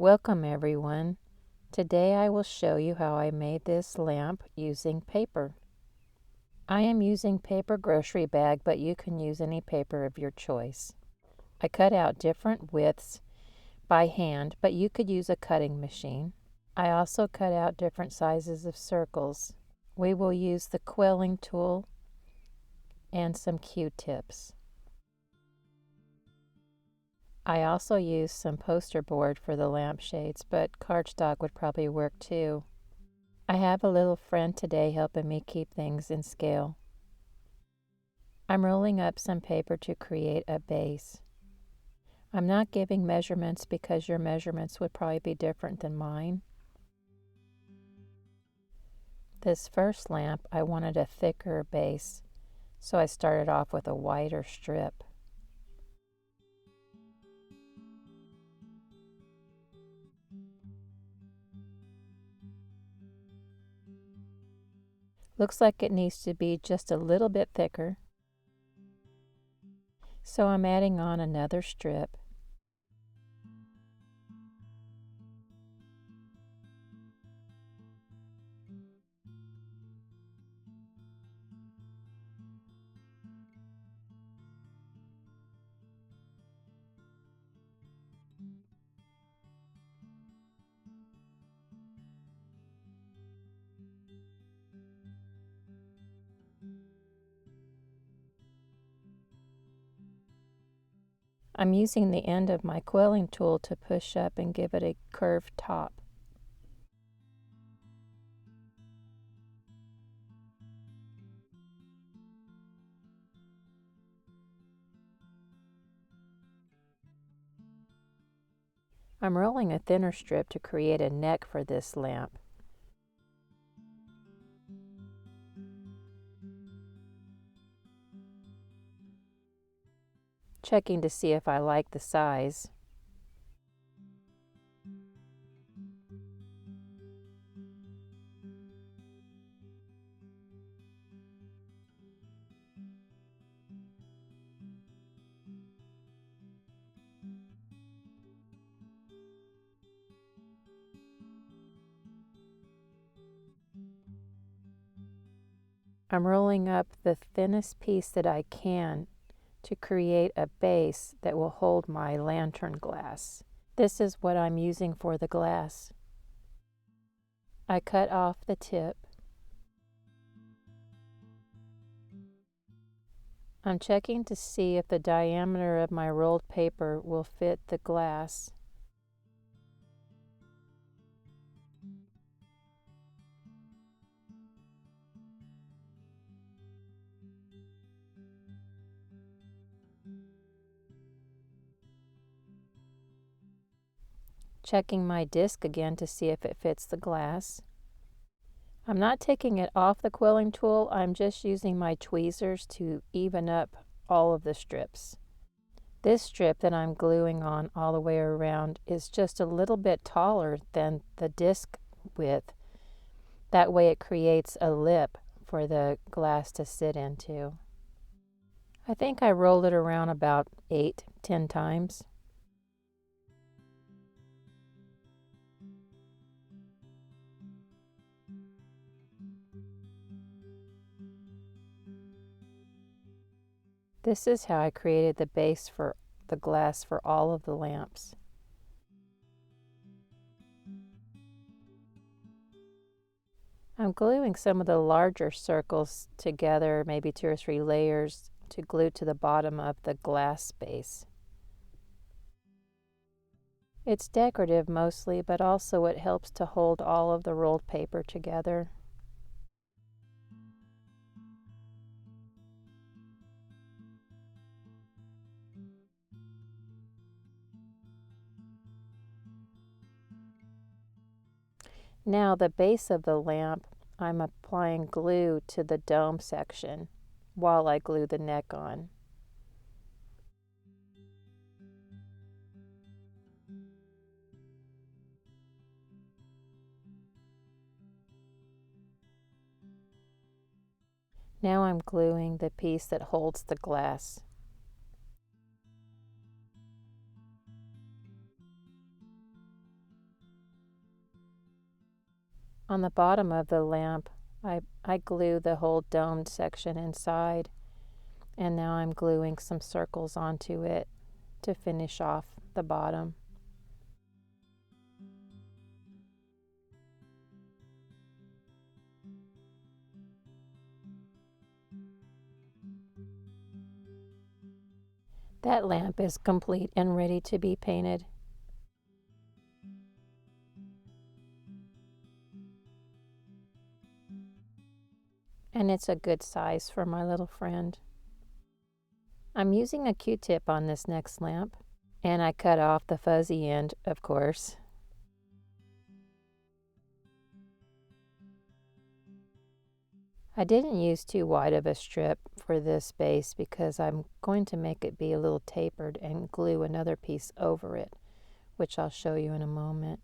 Welcome everyone. Today I will show you how I made this lamp using paper. I am using paper grocery bag, but you can use any paper of your choice. I cut out different widths by hand, but you could use a cutting machine. I also cut out different sizes of circles. We will use the quilling tool and some Q-tips. I also used some poster board for the lampshades, but cardstock would probably work too. I have a little friend today helping me keep things in scale. I'm rolling up some paper to create a base. I'm not giving measurements because your measurements would probably be different than mine. This first lamp, I wanted a thicker base, so I started off with a wider strip. Looks like it needs to be just a little bit thicker, so I'm adding on another strip. I'm using the end of my quilling tool to push up and give it a curved top. I'm rolling a thinner strip to create a neck for this lamp. Checking to see if I like the size. I'm rolling up the thinnest piece that I can to create a base that will hold my lantern glass. This is what I'm using for the glass. I cut off the tip. I'm checking to see if the diameter of my rolled paper will fit the glass. Checking my disc again to see if it fits the glass. I'm not taking it off the quilling tool, I'm just using my tweezers to even up all of the strips. This strip that I'm gluing on all the way around is just a little bit taller than the disc width. That way it creates a lip for the glass to sit into. I think I rolled it around about 8-10 times. This is how I created the base for the glass for all of the lamps. I'm gluing some of the larger circles together, maybe 2 or 3 layers, to glue to the bottom of the glass base. It's decorative mostly, but also it helps to hold all of the rolled paper together. Now the base of the lamp, I'm applying glue to the dome section while I glue the neck on. Now I'm gluing the piece that holds the glass. On the bottom of the lamp, I glue the whole domed section inside, and now I'm gluing some circles onto it to finish off the bottom. That lamp is complete and ready to be painted. And it's a good size for my little friend. I'm using a Q-tip on this next lamp, and I cut off the fuzzy end, of course. I didn't use too wide of a strip for this base because I'm going to make it be a little tapered and glue another piece over it, which I'll show you in a moment.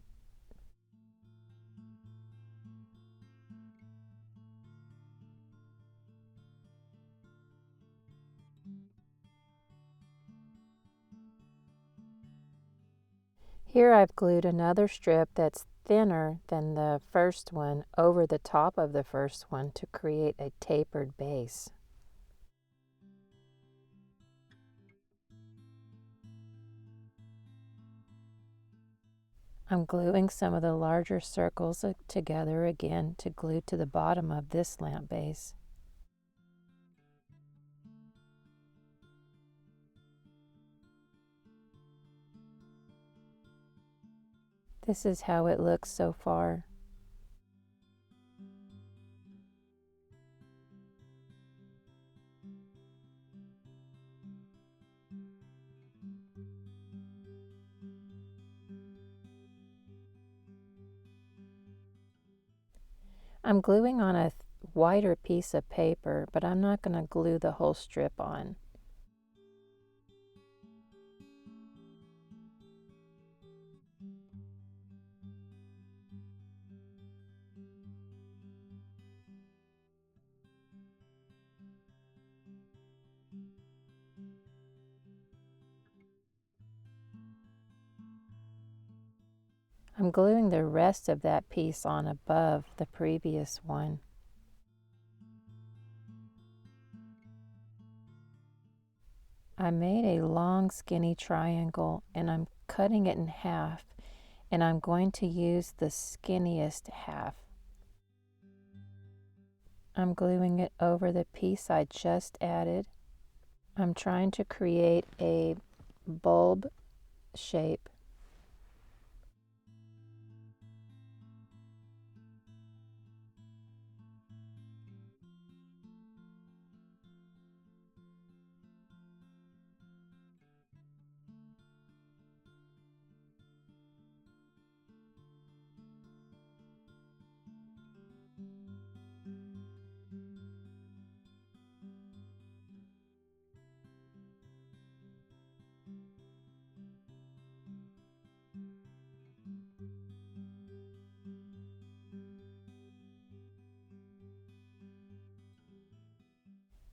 Here I've glued another strip that's thinner than the first one over the top of the first one to create a tapered base. I'm gluing some of the larger circles together again to glue to the bottom of this lamp base. This is how it looks so far. I'm gluing on a wider piece of paper, but I'm not going to glue the whole strip on. I'm gluing the rest of that piece on above the previous one. I made a long skinny triangle and I'm cutting it in half, and I'm going to use the skinniest half. I'm gluing it over the piece I just added. I'm trying to create a bulb shape.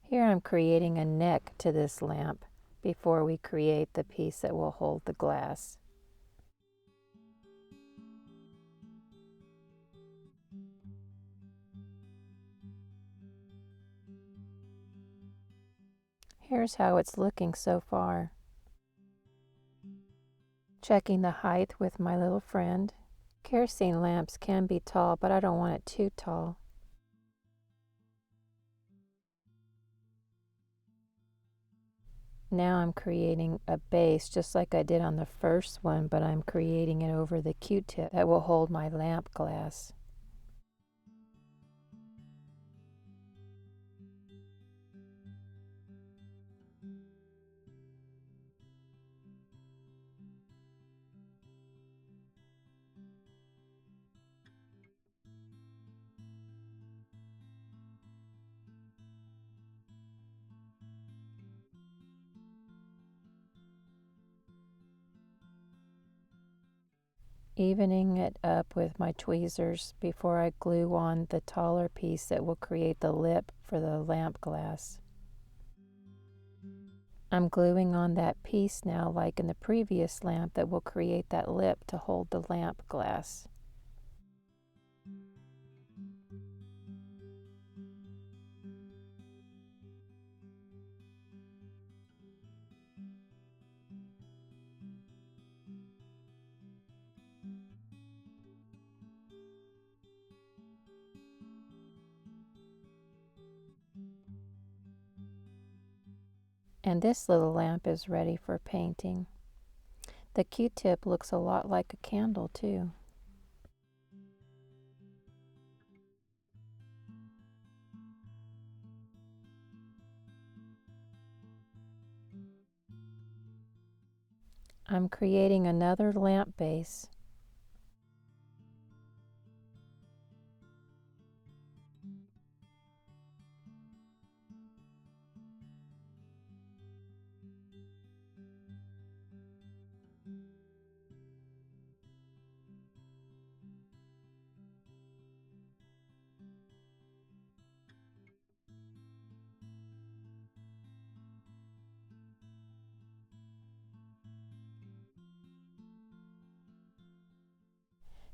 Here I'm creating a neck to this lamp before we create the piece that will hold the glass. Here's how it's looking so far. Checking the height with my little friend. Kerosene lamps can be tall, but I don't want it too tall. Now I'm creating a base just like I did on the first one, but I'm creating it over the Q-tip that will hold my lamp glass. Evening it up with my tweezers before I glue on the taller piece that will create the lip for the lamp glass. I'm gluing on that piece now like in the previous lamp that will create that lip to hold the lamp glass. And this little lamp is ready for painting. The Q-tip looks a lot like a candle too. I'm creating another lamp base.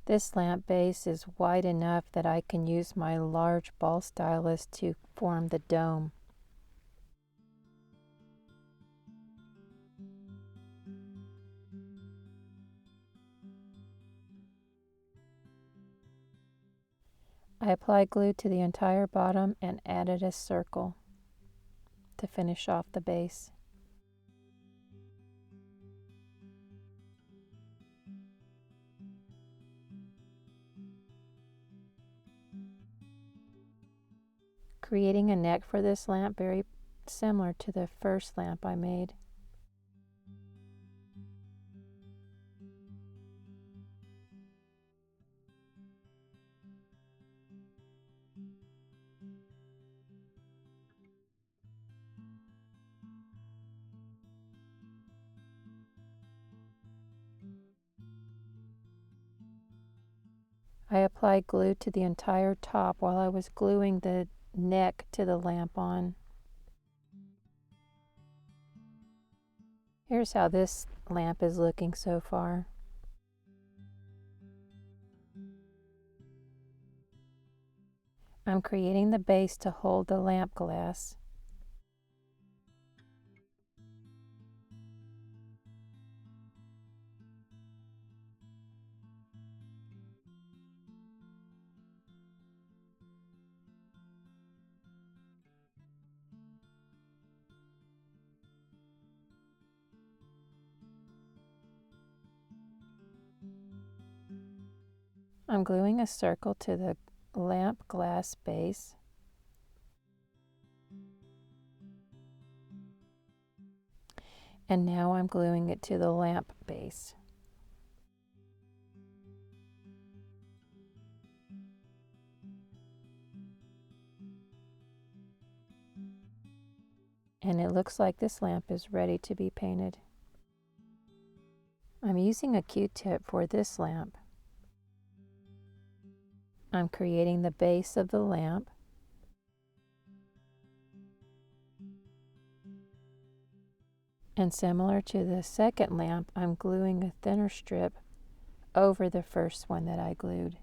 This lamp base is wide enough that I can use my large ball stylus to form the dome. I applied glue to the entire bottom and added a circle to finish off the base. Creating a neck for this lamp very similar to the first lamp I made. I applied glue to the entire top while I was gluing the neck to the lamp on. Here's how this lamp is looking so far. I'm creating the base to hold the lamp glass. I'm gluing a circle to the lamp glass base. And now I'm gluing it to the lamp base. And it looks like this lamp is ready to be painted. I'm using a Q-tip for this lamp. I'm creating the base of the lamp. And similar to the second lamp, I'm gluing a thinner strip over the first one that I glued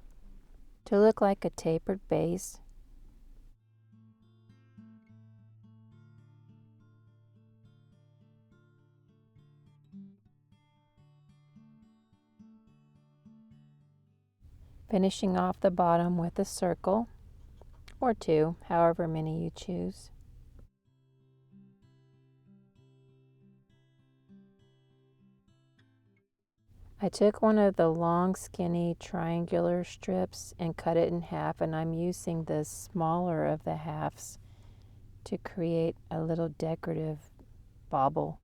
to look like a tapered base. Finishing off the bottom with a circle, or two, however many you choose. I took one of the long, skinny, triangular strips and cut it in half, and I'm using the smaller of the halves to create a little decorative bauble.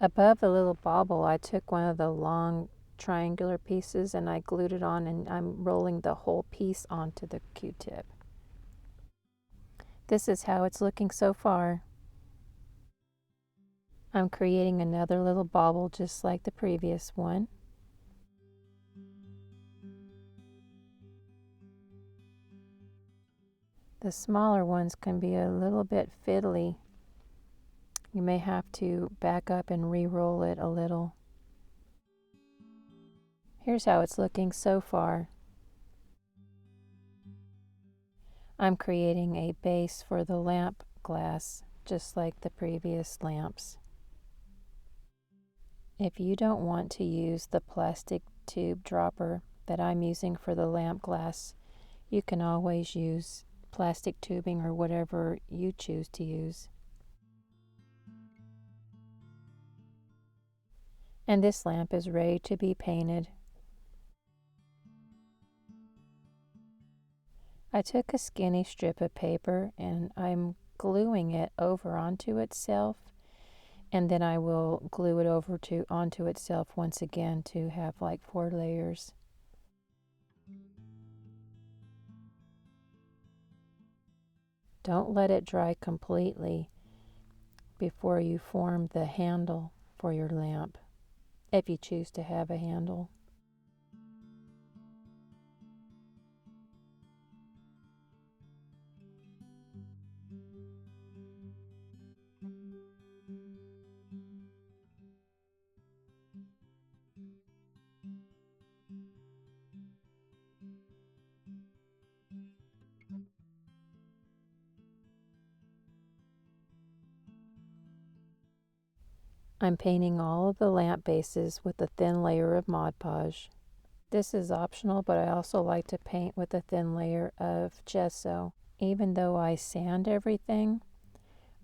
Above the little bauble, I took one of the long triangular pieces and I glued it on, and I'm rolling the whole piece onto the Q-tip. This is how it's looking so far. I'm creating another little bauble just like the previous one. The smaller ones can be a little bit fiddly. You may have to back up and re-roll it a little. Here's how it's looking so far. I'm creating a base for the lamp glass, just like the previous lamps. If you don't want to use the plastic tube dropper that I'm using for the lamp glass, you can always use plastic tubing or whatever you choose to use. And this lamp is ready to be painted. I took a skinny strip of paper and I'm gluing it over onto itself, and then I will glue it over onto itself once again to have like 4 layers. Don't let it dry completely before you form the handle for your lamp, if you choose to have a handle. I'm painting all of the lamp bases with a thin layer of Mod Podge. This is optional, but I also like to paint with a thin layer of gesso. Even though I sand everything,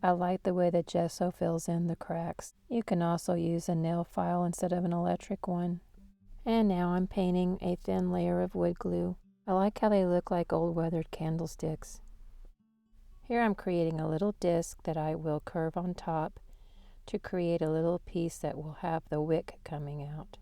I like the way the gesso fills in the cracks. You can also use a nail file instead of an electric one. And now I'm painting a thin layer of wood glue. I like how they look like old weathered candlesticks. Here I'm creating a little disc that I will curve on top to create a little piece that will have the wick coming out.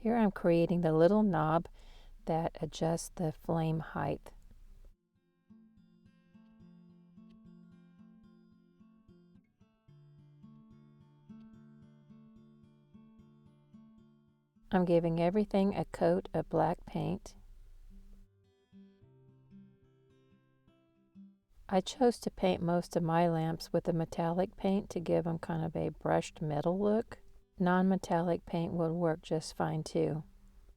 Here I'm creating the little knob that adjusts the flame height. I'm giving everything a coat of black paint. I chose to paint most of my lamps with a metallic paint to give them kind of a brushed metal look. Non-metallic paint would work just fine too.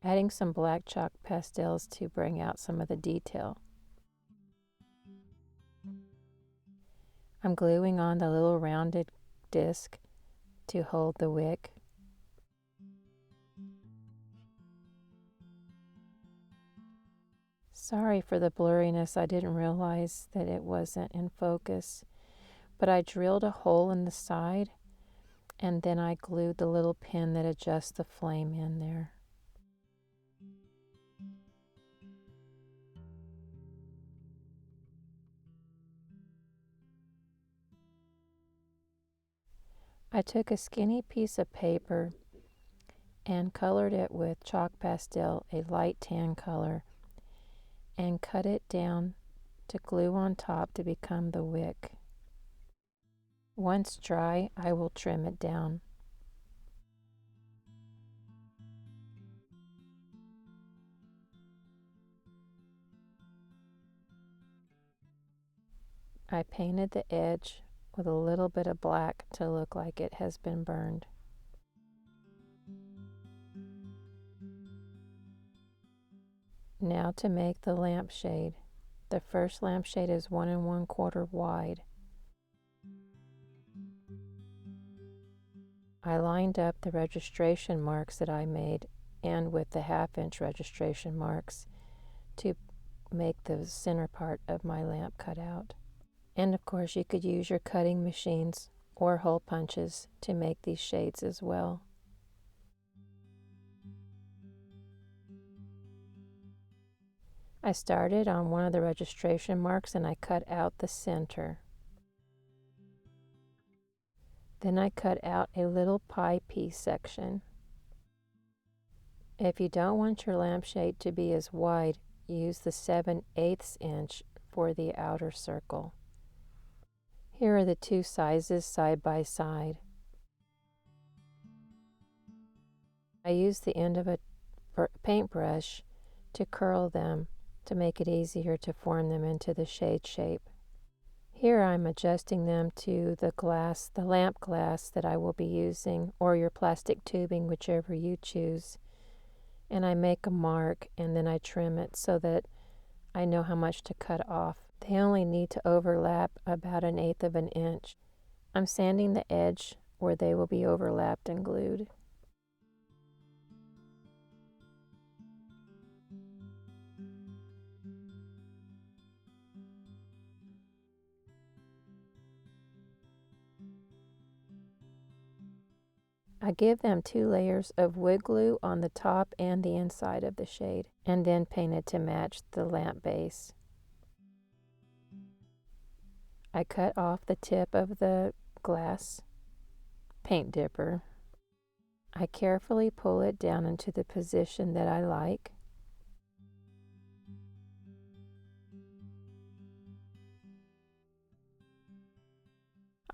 Adding some black chalk pastels to bring out some of the detail. I'm gluing on the little rounded disc to hold the wick. Sorry for the blurriness, I didn't realize that it wasn't in focus, but I drilled a hole in the side and then I glued the little pin that adjusts the flame in there. I took a skinny piece of paper and colored it with chalk pastel, a light tan color, and cut it down to glue on top to become the wick. Once dry, I will trim it down. I painted the edge with a little bit of black to look like it has been burned. Now to make the lampshade. The first lampshade is 1 1/4 wide. I lined up the registration marks that I made and with the 1/2 inch registration marks to make the center part of my lamp cut out. And of course you could use your cutting machines or hole punches to make these shades as well. I started on one of the registration marks and I cut out the center. Then I cut out a little pie piece section. If you don't want your lampshade to be as wide, use the 7/8 inch for the outer circle. Here are the two sizes side by side. I used the end of a paintbrush to curl them to make it easier to form them into the shade shape. Here I'm adjusting them to the glass, the lamp glass that I will be using, or your plastic tubing, whichever you choose. And I make a mark and then I trim it so that I know how much to cut off. They only need to overlap about 1/8 of an inch. I'm sanding the edge where they will be overlapped and glued. I give them 2 layers of wood glue on the top and the inside of the shade, and then painted to match the lamp base. I cut off the tip of the glass paint dipper. I carefully pull it down into the position that I like.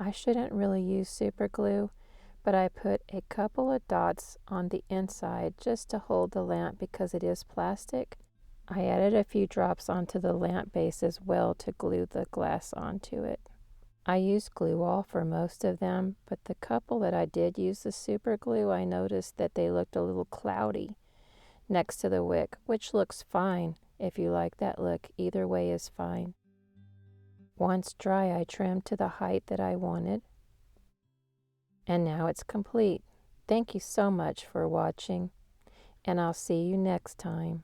I shouldn't really use super glue, but I put a couple of dots on the inside just to hold the lamp because it is plastic. I added a few drops onto the lamp base as well to glue the glass onto it. I used glue all for most of them, but the couple that I did use the super glue, I noticed that they looked a little cloudy next to the wick, which looks fine. If you like that look, either way is fine. Once dry, I trimmed to the height that I wanted. And now it's complete. Thank you so much for watching, and I'll see you next time.